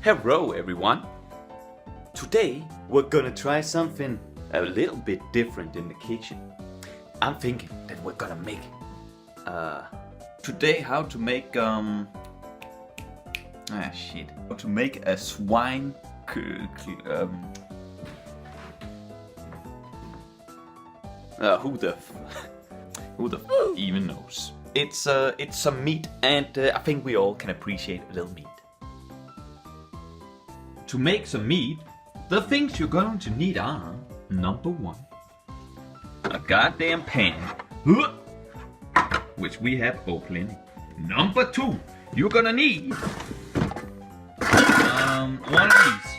Hello everyone! Today we're gonna try something a little bit different in the kitchen. I'm thinking that we're gonna make today how to make how to make a swine who the even knows. It's some meat, and I think we all can appreciate a little meat. To make some meat, the things you're going to need are: number 1, a goddamn pan, which we have plenty. Number 2, you're gonna need one of these.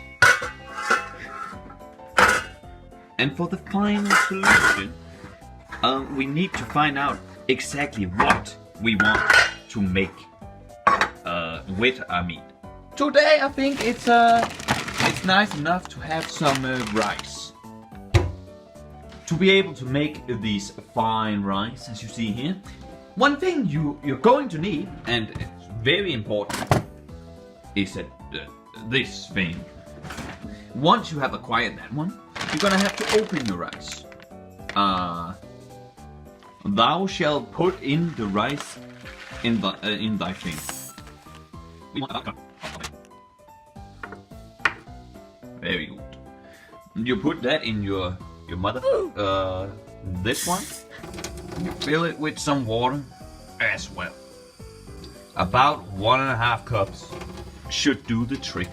And for the final solution, we need to find out exactly what we want to make with our meat. Today I think it's nice enough to have some rice. To be able to make these fine rice, as you see here, one thing you're going to need, and it's very important, is that this thing. Once you have acquired that one, you're gonna have to open your rice. Thou shalt put in the rice in thy thing. Very good. You put that in your mother. This one. You fill it with some water as well. About 1.5 cups should do the trick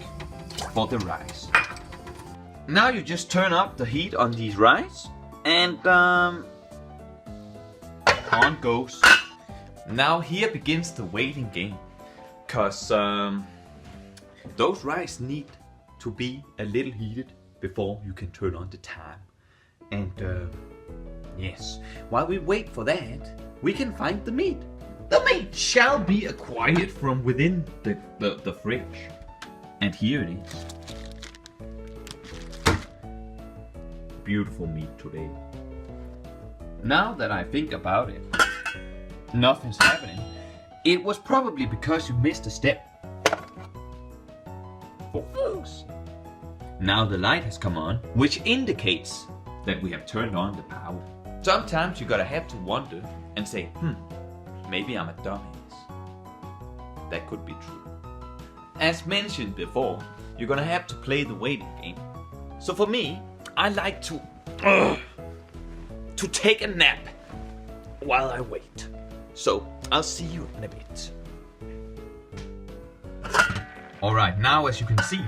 for the rice. Now you just turn up the heat on these rice, and on goes. Now here begins the waiting game, cause those rice need to be a little heated before you can turn on the time. And yes, while we wait for that, we can find the meat. The meat shall be acquired from within the fridge. And here it is. Beautiful meat today. Now that I think about it, nothing's happening. It was probably because you missed a step. For folks. Now the light has come on, which indicates that we have turned on the power. Sometimes you gotta have to wonder and say, maybe I'm a dumbass. That could be true. As mentioned before, you're gonna have to play the waiting game. So for me, I like to take a nap while I wait. So I'll see you in a bit. Alright, now as you can see,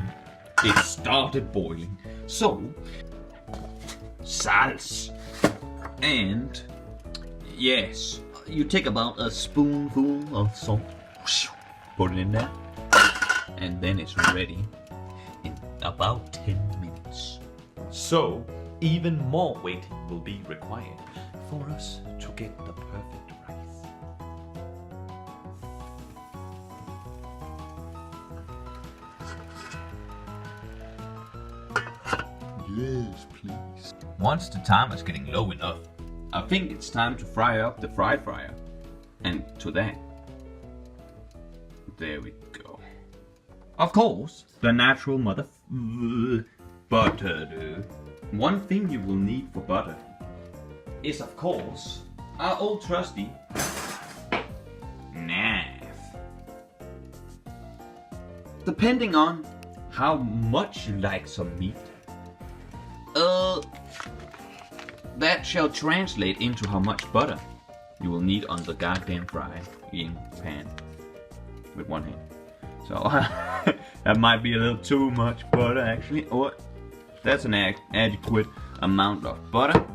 it started boiling. So, salt. And yes, you take about a spoonful of salt, put it in there, and then it's ready in about 10 minutes. So, even more waiting will be required for us to get the perfect rice. Yes, please. Once the timer is getting low enough, I think it's time to fry up the fry fryer. And to that, there we go. Of course, the natural butter. One thing you will need for butter is, of course, our old trusty knife. Depending on how much you like some meat, that shall translate into how much butter you will need on the goddamn frying pan with one hand. So that might be a little too much butter actually, or that's an adequate amount of butter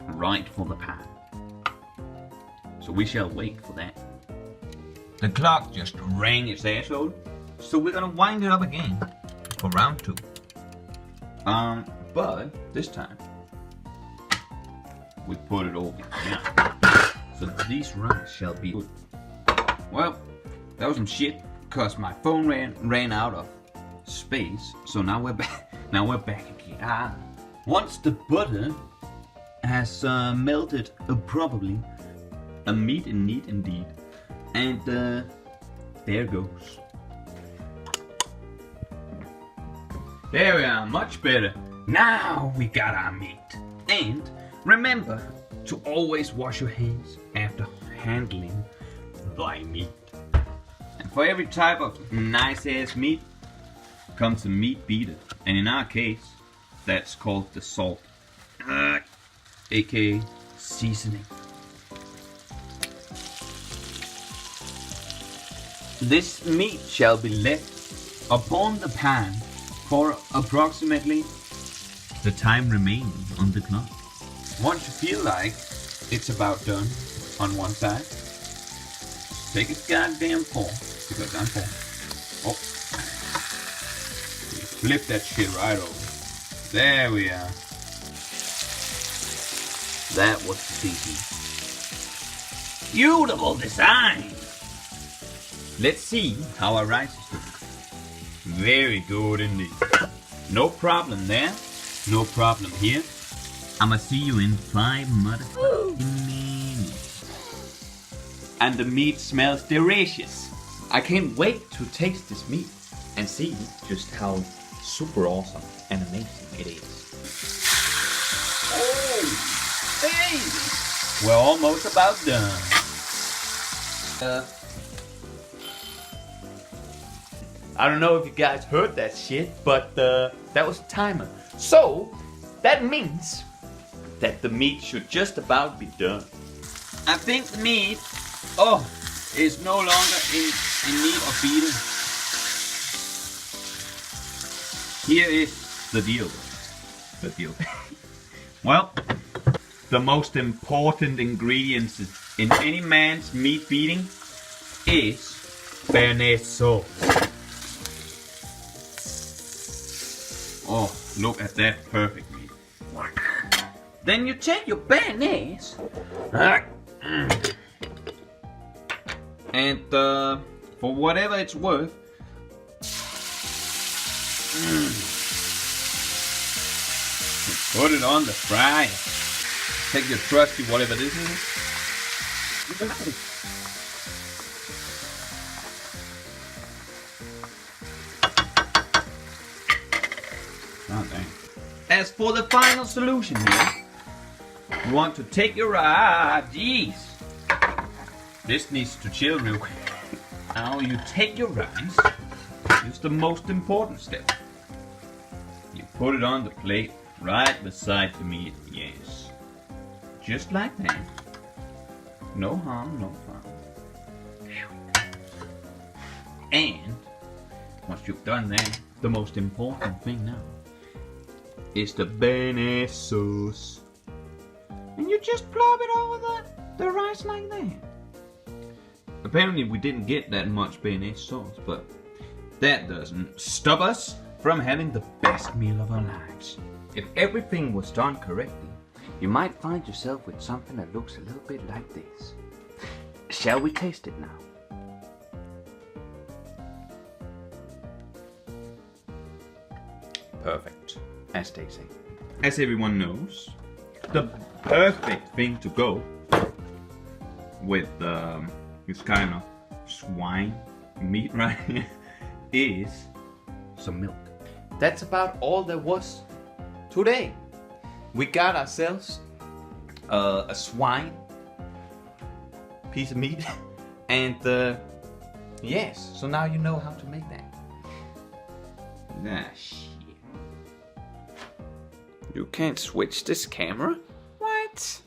right for the pan. So we shall wait for that. The clock just rang its asshole, so we're gonna wind it up again for round 2. But this time we put it over here. So these rice shall be good. Well, that was some shit, cause my phone ran out of space. So now we're back. Now we're back again. Once the butter has melted, probably a meat indeed, and there goes. There we are, much better. Now we got our meat. And remember to always wash your hands after handling thy meat. And for every type of nice ass meat comes a meat beater. And in our case, that's called the salt, aka seasoning. This meat shall be left upon the pan for approximately the time remaining on the clock. Once you feel like it's about done on one side, take a goddamn pour, because I'm pouring. Oh, flip that shit right over. There we are. That was the seasoning. Beautiful design. Let's see how our rice is doing. Very good indeed. No problem there. No problem here. I'ma see you in 5 motherfucking minutes. And the meat smells delicious. I can't wait to taste this meat and see just how super awesome and amazing it is. Oh, baby! We're almost about done. I don't know if you guys heard that shit, but that was a timer. So, that means that the meat should just about be done. I think the meat, is no longer in need of beating. Here is the deal. Well, the most important ingredients in any man's meat beating is béarnaise sauce. Oh, look at that perfect meat. Then you take your béarnaise and for whatever it's worth, put it on the fryer. Take your trusty whatever this is. Oh, dang. As for the final solution here, you want to take your jeez. This needs to chill real quick. Now you take your rice. It's the most important step. You put it on the plate right beside the meat. Yes. Just like that. No harm, no foul. And once you've done that, the most important thing now is the béarnaise sauce. And you just plop it over the rice like that. Apparently we didn't get that much béarnaise sauce, but that doesn't stop us from having the best meal of our lives. If everything was done correctly, you might find yourself with something that looks a little bit like this. Shall we taste it now? Perfect, as they say. As everyone knows, the perfect thing to go with this kind of swine meat right here is some milk. That's about all there was today. We got ourselves a swine piece of meat and yes, so now you know how to make that. Ah, shit. You can't switch this camera? What?